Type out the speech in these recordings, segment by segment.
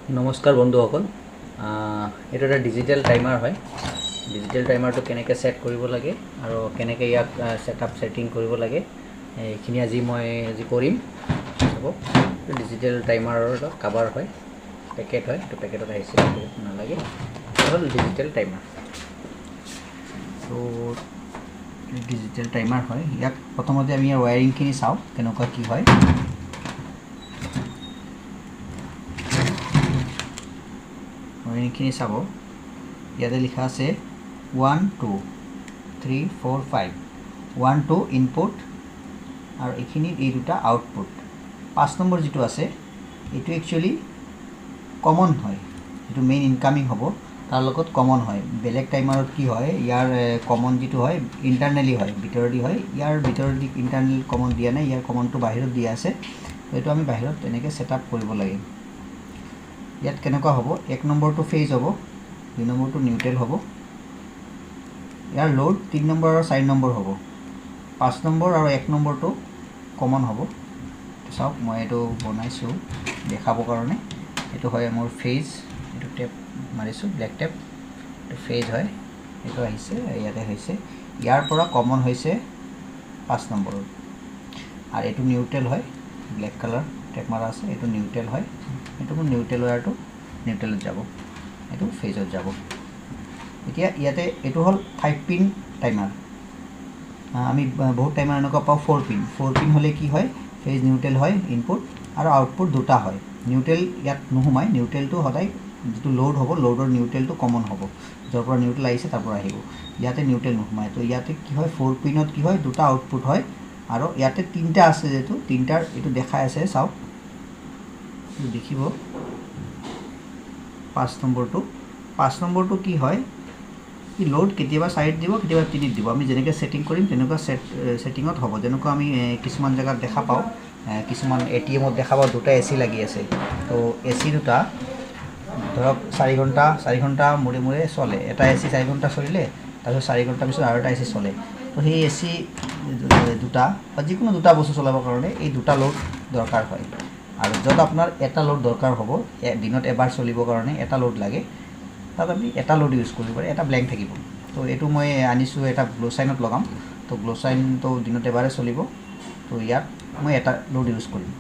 নমস্কাৰ বন্ধুসকল, এইটো এটা ডিজিটেল টাইমাৰ হয়। ডিজিটেল টাইমাৰটো কেনেকৈ ছেট কৰিব লাগে আৰু কেনেকৈ ইয়াক ছেটিং কৰিব লাগে এইখিনি মই কৰিম। চাব, ডিজিটেল টাইমাৰৰ এটা কাভাৰ হয়, পেকেট হয়। এইটো পেকেটত আহিছে, নালাগে, হ'ল ডিজিটেল টাইমাৰ। ত' ডিজিটেল টাইমাৰ হয়। ইয়াক প্ৰথমতে আমি ইয়াৰ ৱায়াৰিংখিনি চাওঁ কেনেকুৱা কি হয়। ৱায়াৰিংখিনি চাব, ইয়াতে লিখা আছে 1 2 3 4 5 1 2 ইনপুট আৰু এইখিনি এই দুটা আউটপুট। 5 নম্বৰ যিটো আছে এইটো একচুৱেলি কমন হয়, যিটো মেইন ইনকামিং হ'ব তাৰ লগত কমন হয়। বেলেগ টাইমাৰত কি হয়, ইয়াৰ কমন যিটো হয় ইণ্টাৰনেলি হয়, ভিতৰেদি হয়। ইয়াৰ ভিতৰেদি ইণ্টাৰনেল কমন দিয়া নাই, ইয়াৰ কমনটো বাহিৰত দিয়া আছে। এইটো আমি বাহিৰত তেনেকৈ ছেট আপ কৰিব লাগে। ইয়াত কেনেকুৱা হ'ব, 1 নম্বৰটো ফেজ হ'ব, 2 নম্বৰটো নিউট্ৰেল হ'ব। ইয়াৰ লোড 3 নম্বৰ আৰু 4 নম্বৰ হ'ব। 5 নম্বৰ আৰু 1 নম্বৰটো কমন হ'ব। চাওক, মই এইটো বনাইছোঁ দেখাবৰ কাৰণে। এইটো হয় মোৰ ফেজ, এইটো টেপ মাৰিছোঁ, ব্লেক টেপ, এইটো ফেজ হয়। এইটো আহিছে, ইয়াতে হৈছে। ইয়াৰ পৰা কমন হৈছে 5 নম্বৰত, আৰু এইটো নিউট্ৰেল হয়, ব্লেক কালাৰ টেপ মাৰা আছে, এইটো নিউট্ৰেল হয়। এইটো মোৰ নিউট্ৰেল ৱায়াৰটো নিউট্ৰেলত যাব, এইটো ফেজত যাব। এতিয়া ইয়াতে এইটো হ'ল 5 পিন টাইমাৰ। আমি বহুত টাইমাৰ এনেকুৱা পাওঁ 4 পিন। 4 পিন হ'লে কি হয়, ফেজ নিউট্ৰেল হয়, ইনপুট আৰু আউটপুট দুটা হয়। নিউট্ৰেল ইয়াত নোসোমায়, নিউট্ৰেলটো সদায় যিটো লোড হ'ব, লোডৰ নিউট্ৰেলটো কমন হ'ব, য'ৰ পৰা নিউট্ৰেল আহিছে তাৰ পৰা আহিব। ইয়াতে নিউট্ৰেল নোসোমায়। তো ইয়াতে কি হয়, 4 পিনত কি হয়, দুটা আউটপুট হয়, আৰু ইয়াতে 3টা আছে, যিহেতু 3টাৰ এইটো দেখাই আছে, চাওক দেখিব। 5 নম্বৰটো কি হয়, কি লোড কেতিয়াবা 4ত দিব, কেতিয়াবা 3ত দিব। আমি যেনেকৈ ছেটিং কৰিম তেনেকুৱা ছেটিঙত হ'ব। যেনেকুৱা আমি কিছুমান জেগাত দেখা পাওঁ, কিছুমান ATMত দেখা পাওঁ দুটা AC লাগি আছে। তো AC দুটা ধৰক 4 ঘণ্টা মূৰে মূৰে চলে। এটা AC 4 ঘণ্টা চলিলে, তাৰপিছত 4 ঘণ্টাৰ পিছত আৰু এটা AC চলে। তো সেই AC দুটা বা যিকোনো দুটা বস্তু চলাবৰ কাৰণে এই দুটা লোড দৰকাৰ হয়। আৰু য'ত আপোনাৰ এটা লোড দৰকাৰ হ'ব, দিনত এবাৰ চলিবৰ কাৰণে এটা লোড লাগে, তাত আপুনি এটা লোড ইউজ কৰিব পাৰে, এটা ব্লেংক থাকিব। তো এইটো মই আনিছোঁ, এটা গ্ল'চাইনত লগাম। তো গ্ল'চাইনটো দিনত এবাৰে চলিব। তো ইয়াত মই এটা লোড ইউজ কৰিম,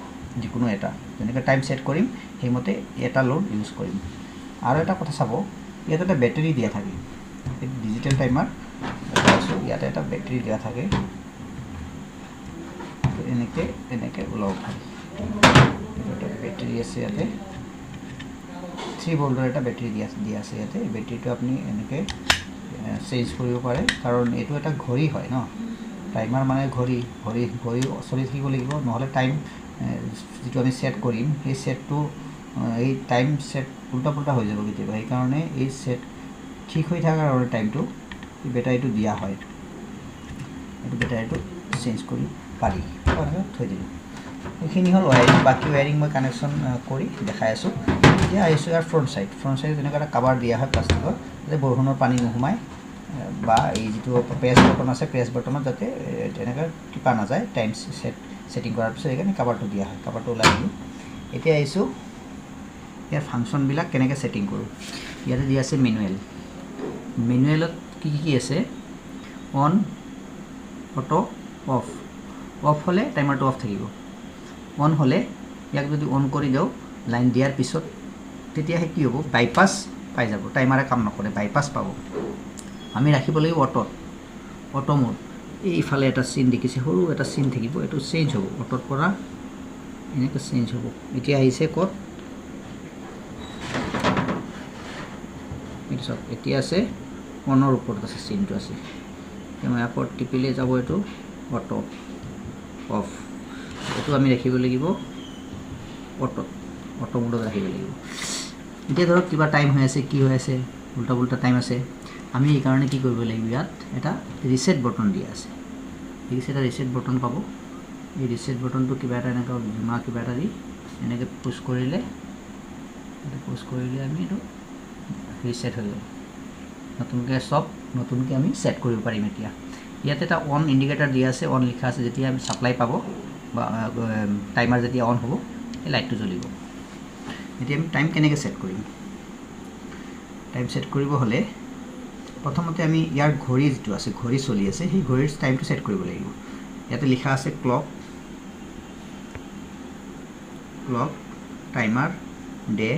যিকোনো এটা, যেনেকৈ টাইম ছেট কৰিম সেইমতে এটা লোড ইউজ কৰিম। আৰু এটা কথা চাব, ইয়াত এটা বেটাৰী দিয়া থাকে। ডিজিটেল টাইমাৰ ইয়াতে এটা বেটাৰী দিয়া থাকে, এনেকৈ ওলাব পাৰি। এটা বেটাৰী আছে ইয়াতে, 3 ভল্টৰ এটা বেটাৰী দিয়া আছে ইয়াতে। এই বেটাৰীটো আপুনি এনেকৈ চেঞ্জ কৰিব পাৰে, কাৰণ এইটো এটা ঘড়ী হয় ন। টাইমাৰ মানে ঘড়ী চলি থাকিব লাগিব, নহ'লে টাইম যিটো আমি ছেট কৰিম সেই ছেটটো, এই টাইম ছেট উল্টা পুল্টা হৈ যাব কেতিয়াবা। সেইকাৰণে এই ছেট ঠিক হৈ থকাৰ কাৰণে টাইমটো এই বেটাৰীটো দিয়া হয়। এইটো বেটাৰীটো চেঞ্জ কৰি পাৰি, থৈ দিলোঁ। এইখিনি হ'ল ৱায়াৰিং। বাকী ৱায়াৰিং মই কানেকশ্যন কৰি দেখাই আছোঁ। এতিয়া আহিছোঁ ইয়াৰ ফ্ৰণ্ট ছাইড তেনেকুৱা এটা কাভাৰ দিয়া হয় প্লাষ্টিকৰ, যাতে বৰষুণৰ পানী নোসোমায়, বা এই যিটো প্ৰেছ বটন আছে, প্ৰেছ বটনত যাতে তেনেকৈ টিপা নাযায়। টাইম ছেটিং কৰাৰ পিছত সেইকাৰণে কাভাৰটো দিয়া হয়। কাভাৰটো ওলাই দিলোঁ। এতিয়া আহিছোঁ ইয়াৰ ফাংচনবিলাক কেনেকৈ ছেটিং কৰোঁ। ইয়াতে দিয়া আছে মেনুৱেলত কি আছে, অন, অটো, অফ হ'লে টাইমাৰটো অফ থাকিব। অন হ'লে ইয়াক যদি অন কৰি দিওঁ লাইন দিয়াৰ পিছত, তেতিয়াহে কি হ'ব, বাইপাছ পাই যাব, টাইমাৰে কাম নকৰে, বাইপাছ পাব। আমি ৰাখিব লাগিব অটো মোড। এইফালে এটা চিন দেখিছে, সৰু এটা চিন থাকিব, এইটো চেঞ্জ হ'ব, অটোৰ পৰা এনেকৈ চেঞ্জ হ'ব। এতিয়া আহিছে ক'ত, এইটো চাওক, এতিয়া আছে অনৰ ওপৰত আছে, চিনটো আছে। এতিয়া মই আকৌ টিপিলে যাব এইটো অটো, অফ। এইটো আমি ৰাখিব লাগিব অটো মোডত ৰাখিব লাগিব। এতিয়া ধৰক কিবা টাইম হৈ আছে, কি হৈ আছে, উল্টা পুল্টা টাইম আছে, আমি এইকাৰণে কি কৰিব লাগিব, ইয়াত এটা ৰিছেট বটন দিয়া আছে। এটা ৰিছেট বটন পাব। এই ৰিছেট বটনটো কিবা এটা এনেকৈ জোঙা কিবা এটা দি এনেকৈ পুছ কৰিলে আমি এইটো ৰিছেট হৈ যাব। নতুনকৈ আমি ছেট কৰিব পাৰিম। এতিয়া ইয়াতে এটা অন ইণ্ডিকেটাৰ দিয়া আছে, অন লিখা আছে। যেতিয়া আমি ছাপ্লাই পাব বা টাইমাৰ যেতিয়া অন হ'ব, এই লাইটটো জ্বলিব। এতিয়া আমি টাইম কেনেকৈ সেট কৰিম টাইম সেট কৰিব হলে প্ৰথমতে আমি ইয়াৰ ঘড়ী যেটো আছে ঘড়ী চলি আছে সেই ঘড়ীৰ টাইমটো সেট কৰিব লাগিব ইয়াতে লিখা আছে ক্লক টাইমাৰ ডে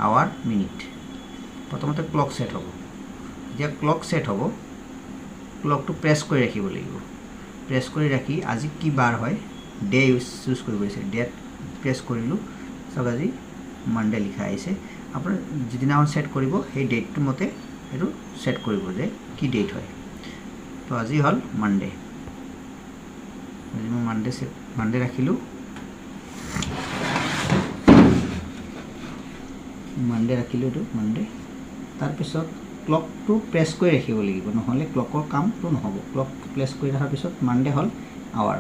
আৱাৰ মিনিট প্ৰথমতে ক্লক সেট হ'ব যেতিয়া ক্লক সেট হ'ব ক্লকটো প্ৰেছ কৰি ৰাখিব লাগিব প্ৰেছ কৰি ৰাখি আজি কি বাৰ হয় ডে চুজ কৰিব আছে ডেট প্ৰেছ কৰিলো সব আজি মানডে লিখা আছে আপোনাৰ যিদিনাখন সেট কৰিব সেই ডেটটো মতে এটো সেট কৰিব যে কি ডেট হয় তো আজি হল মানডে আজি মই মানডে ৰাখিলো এটো মানডে তাৰ পিছত ক্লকটো প্ৰেছ কৰি ৰাখিব লাগিব নহলে ক্লকৰ কামটো নহব ক্লক প্ৰেছ কৰি ৰাখাৰ পিছত মানডে হল আৱাৰ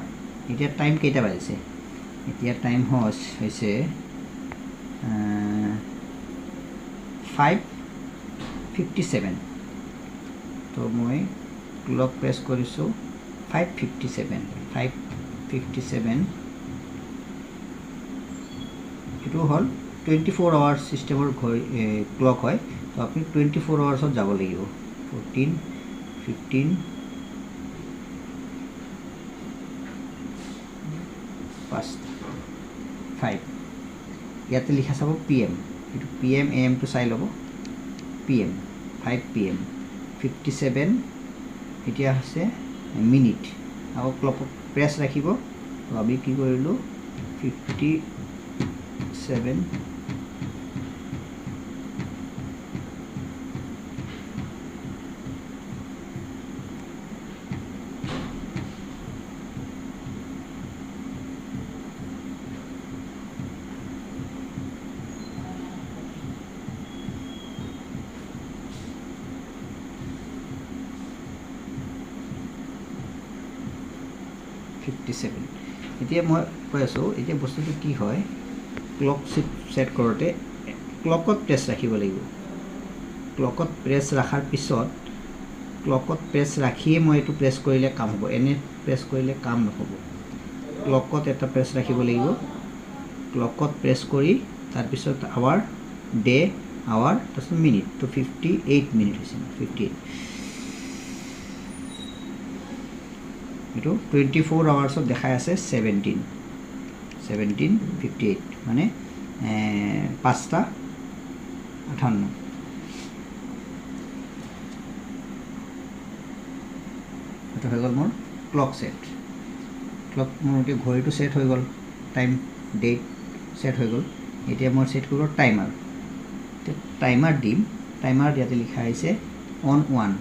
এতিয়া টাইম কেইটা বাজিছে এতিয়া টাইম হৈছে 5:57 তো মই ক্লক প্ৰেছ কৰিছো 5:57 এটো হল 24 আৱাৰ সিস্টেমৰ ক্লক হয় তো আপুনি 24 আৱাৰ্ছত যাব লাগিব 14 15 5 ইয়াতে লিখা চাব PM এটো PM AM to চাই লব PM 5 PM 57 এতিয়া আছে মিনিট আৰু ক্লক প্ৰেছ ৰাখিব তো আমি কি কৰিলো 57 57 এতিয়া মই কৈ আছো এতিয়া বস্তুটো কি হয় ক্লক সেট কৰোতে ক্লকত প্ৰেছ ৰাখিব লাগিব ক্লকত প্ৰেছ ৰাখাৰ পিছত ক্লকত প্ৰেছ ৰাখিয়ে মই এটো প্ৰেছ কৰিলে কাম হ'ব এনে প্ৰেছ কৰিলে কাম নহব ক্লকত এটা প্ৰেছ ৰাখিব লাগিব ক্লকত প্ৰেছ কৰি তাৰ পিছত আৱাৰ ডে আৱাৰ তাৰপিছত মিনিট তো 58 মিনিট হৈছে 58 এটো 24 আৱাৰ্ছত দেখাই আছে 17:58 মানে 5:58 এটা হৈ গল মোৰ ক্লক সেট ক্লক মোৰ ঘড়ীটো সেট হৈ গল টাইম ডেট সেট হৈ গল এতিয়া মই সেট কৰিব টাইমাৰ দিম টাইমাৰ ইয়াতে লিখা আছে অন 1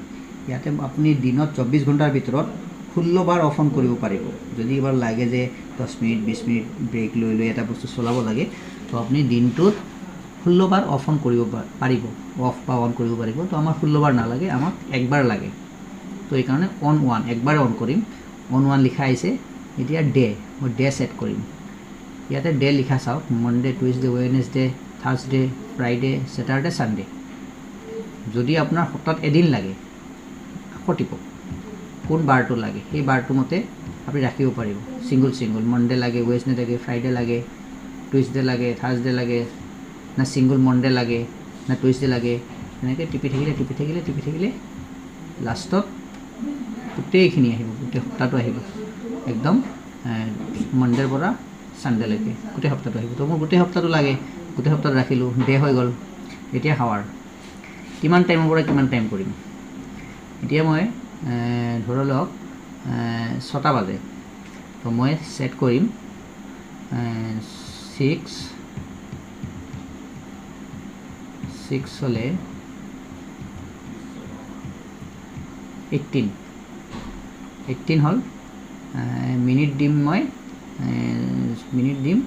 ইয়াতে আপুনি দিনত 24 ঘণ্টাৰ ভিতৰত 16 বাৰ অফ অন কৰিব পাৰিব যদি এবাৰ লাগে যে 10 মিনিট 20 মিনিট ব্ৰেক লৈ এটা বস্তু চলাব লাগে তো আপুনি দিনটোত 16 বাৰ অফ অন কৰিব পাৰিব অফ বা অন কৰিব পাৰিব তো আমাৰ 16 বাৰ নালাগে আমাক একবাৰ লাগে তো এই কাৰণে অন 1 একবাৰ অন কৰিম অন 1 লিখা আছে এতিয়া ডে মই ডে সেট কৰিম ইয়াতে ডে লিখা চাওক Monday Tuesday Wednesday Thursday Friday Saturday Sunday যদি আপোনাৰ সপ্তাহত এদিন লাগে আকটিব কোন বাৰটো লাগে এই বাৰটো মতে আপুনি ৰাখিব পাৰিব সিঙ্গল মনডে লাগে ওয়েডনেসডে লাগে ফ্ৰাইডে লাগে টুইসডে লাগে থাৰ্সডে লাগে না সিঙ্গল মনডে লাগে না টুইসডে লাগে এনেকৈ টিপি থাকিলে লাষ্টত গোটেইখিনি আহিব গোটেই সপ্তাহটো আহিব একদম মনডেৰ পৰা সানডে লৈকে গোটেই সপ্তাহটো আহিব তো মোৰ গোটেই সপ্তাহটো লাগে গোটেই সপ্তাহটো ৰাখিলো ডে হৈ গল এতিয়া হাৱাৰ কিমান টাইমৰ পৰা কিমান টাইম কৰিম এতিয়া মই ধৰলক 6টা বাজে তো মই সেট কৰিম 6 হলে 18 হল মিনিট দিম মই মিনিট দিম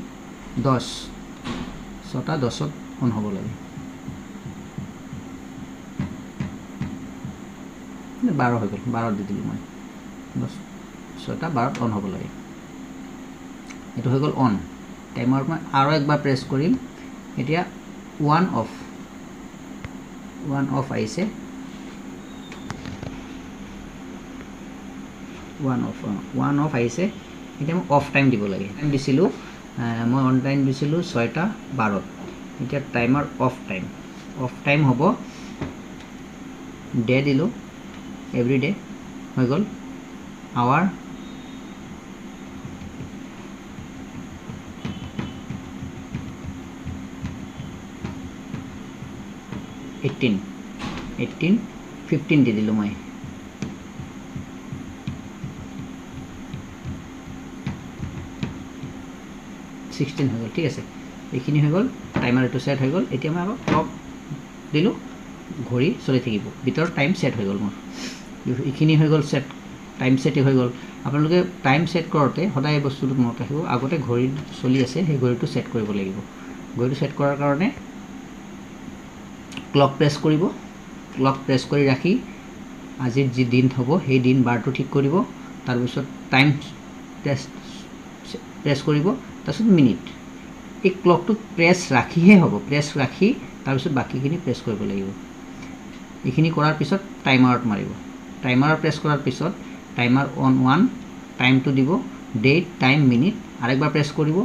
10 6টা 10ত অন হ'ব লাগে 12 হৈ গল 12 দি দিলো মই 6টা 12ত অন হ'ব লাগে এটো হৈ গল অন টাইমাৰ মই আৰু একবাৰ প্ৰেছ কৰিম এতিয়া 1 অফ আহিছে 1 অফ আহিছে এতিয়া মই অফ টাইম দিব লাগে টাইম দিছিলো মই অন টাইম দিছিলো 6টা 12 এতিয়া টাইমাৰ অফ টাইম হ'ব ডে দিলোঁ এভৰি ডে হৈ গ'ল আৱাৰ এইটিন 15 দি দিলোঁ মই 16 হৈ গ'ল ঠিক আছে এইখিনি হৈ গ'ল টাইমাৰ এইটো সেট হৈ গ'ল এতিয়া মই আকৌ ক্লক দিলোঁ ঘড়ী চলি থাকিব ভিতৰত টাইম সেট হৈ গ'ল মোৰ এইখিনি হৈ গ'ল সেট টাইম সেট হৈ গ'ল আপোনালোকে টাইম সেট কৰোঁতে সদায় বস্তুটো মনত ৰাখিব আগতে ঘড়ী চলি আছে সেই ঘড়ীটো সেট কৰিব লাগিব ঘড়ীটো সেট কৰাৰ কাৰণে ক্লক প্ৰেছ কৰিব ক্লক প্ৰেছ কৰি ৰাখি আজিৰ যি দিন হ'ব সেই দিন বাৰটো ঠিক কৰিব তাৰপিছত টাইম প্ৰেছ কৰিব তাৰপিছত মিনিট এই ক্লকটো প্ৰেছ ৰাখিহে হ'ব প্ৰেছ ৰাখি তাৰপিছত বাকীখিনি প্ৰেছ কৰিব লাগিব এইখিনি কৰাৰ পিছত টাইমাৰত মাৰিব টাইমাৰ প্ৰেছ কৰাৰ পিছত টাইমাৰ অন 1 টাইমটো দিব ডেট টাইম মিনিট আৰেকবাৰ প্ৰেস কৰিব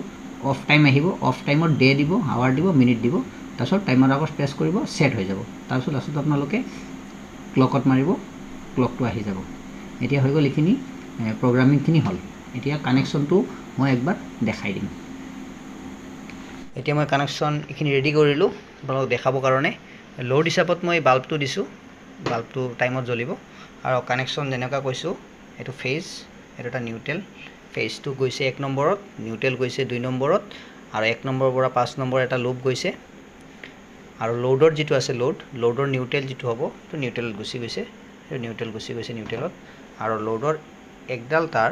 অফ টাইম আহিব অফ টাইমত ডে দিব আৱাৰ দিব মিনিট দিব তাৰপিছত টাইমাৰ আকৌ প্ৰেছ কৰিব সেট হৈ যাব তাৰপিছত লাষ্টত আপোনালোকে ক্লকত মাৰিব ক্লকটো আহি যাব এতিয়া হৈ গ'ল এইখিনি প্ৰগ্ৰামিংখিনি হ'ল এতিয়া কানেকশ্যনটো মই একবাৰ দেখাই দিম এতিয়া মই কানেকশ্যন এইখিনি ৰেডি কৰিলোঁ আপোনালোকক দেখাবৰ কাৰণে লোড হিচাপত মই বাল্বটো দিছোঁ বাল্বটো টাইমত জ্বলিব আৰু কানেকশ্যন যেনেকুৱা কৈছোঁ এইটো ফেজ এইটো এটা নিউট্ৰেল ফেজটো গৈছে 1 নম্বৰত নিউট্ৰেল গৈছে 2 নম্বৰত আৰু 1 নম্বৰৰ পৰা 5 নম্বৰ এটা লুপ গৈছে আৰু লোডৰ যেটো আছে লোডৰ নিউট্ৰেল যেটো হ'ব তো নিউট্ৰেলত গুছি গৈছে নিউট্ৰেল গুছি গৈছে নিউট্ৰেলত আৰু লোডৰ একডাল তাৰ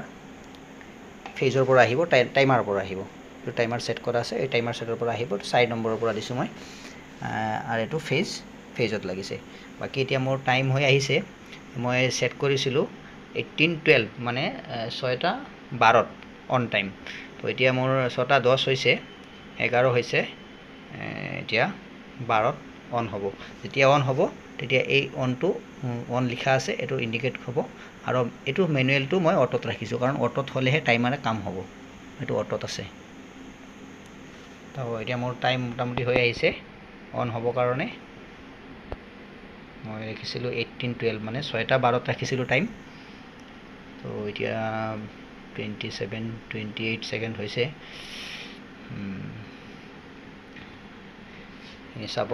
ফেজৰ পৰা আহিব টাইমাৰৰ পৰা আহিব তো টাইমাৰ সেট কৰা আছে এই টাইমাৰ সেটৰ পৰা আহিব 4 নম্বৰৰ পৰা দিছো মই আৰু এটো ফেজত লাগিছে বাকি এতিয়া মোৰ টাইম হৈ আহিছে মই সেট কৰিছিলো 18:12 মানে 6:12 অন টাইম তো এতিয়া মোৰ 6:10 হৈছে 11 হৈছে এতিয়া 12 অন হ'ব যেতিয়া অন হ'ব তেতিয়া এই অনটো অন লিখা আছে এটো ইন্ডিকেট হ'ব আৰু এটো ম্যানুয়ালটো মই অটোত ৰাখিছো কাৰণ অটোত হলেহে টাইমাৰে কাম হ'ব এটো অটোত আছে তো এতিয়া মোৰ টাইম মোটামুটি হৈ আহিছে অন হ'ব কাৰণে মই ৰাখিছিলো 18:12 মানে 6:12 ৰাখিছিলো টাইম তো এতিয়া 27-28 সেকেন্ড হৈছে এই চাব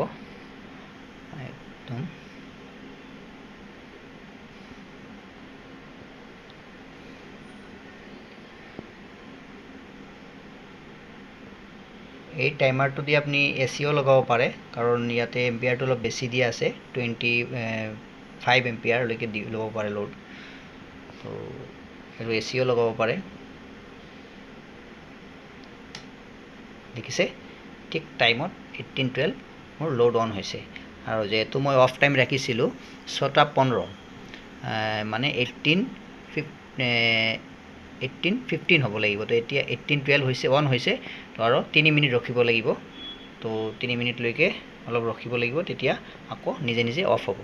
একদম এই টাইমাৰটো দি আপনি এসিও লগাব পাৰে কাৰণ ইয়াতে এম্পিয়াৰটো অলপ বেছি দিয়া আছে 25 এম্পিয়াৰ লৈকে দি ল'ব পাৰে লোড তো আৰু এসিও লগাব পাৰে দেখিছে ঠিক টাইমত 18:12 মোৰ লোড অন হৈছে আৰু যেহেতু মই অফ টাইম ৰাখিছিলো 6:15 মানে 18:15 হ'ব লাগিব তো এতিয়া 18:12 হৈছে অন হৈছে তো আৰু 3 মিনিট ৰখিব লাগিব তো 3 মিনিট লৈকে অলপ ৰখিব লাগিব তেতিয়া আকৌ নিজে নিজে অফ হ'ব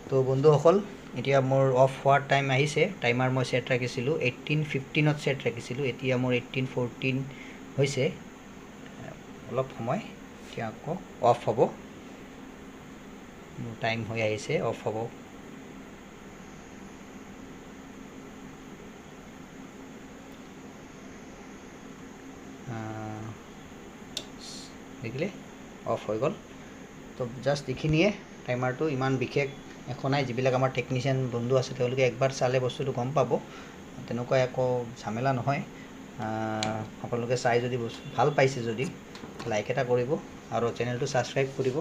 তো বন্ধুসকল এতিয়া মোৰ অফ হোৱাৰ টাইম আহিছে টাইমাৰ মই সেট ৰাখিছিলো 18:15 ত সেট ৰাখিছিলো এতিয়া মোৰ 18:14 হৈছে অলপ সময় এতিয়া আকৌ অফ হ'ব মোৰ টাইম হৈ আহিছে অফ হ'ব দেখিলে অফ হৈ গ'ল তো জাস্ট এইখিনিয়ে টাইমাৰটো ইমান বিশেষ এখন নাই যিবিলাক আমাৰ টেকনিশিয়ান বন্ধু আছে তেওঁলোকে একবাৰ চালে বস্তুটো গম পাব তেনেকুৱা একো ঝামেলা নহয় আপোনালোকে চাই যদি ভাল পাইছে যদি লাইক এটা কৰিব আৰু চেনেলটো সাবস্ক্ৰাইব কৰিব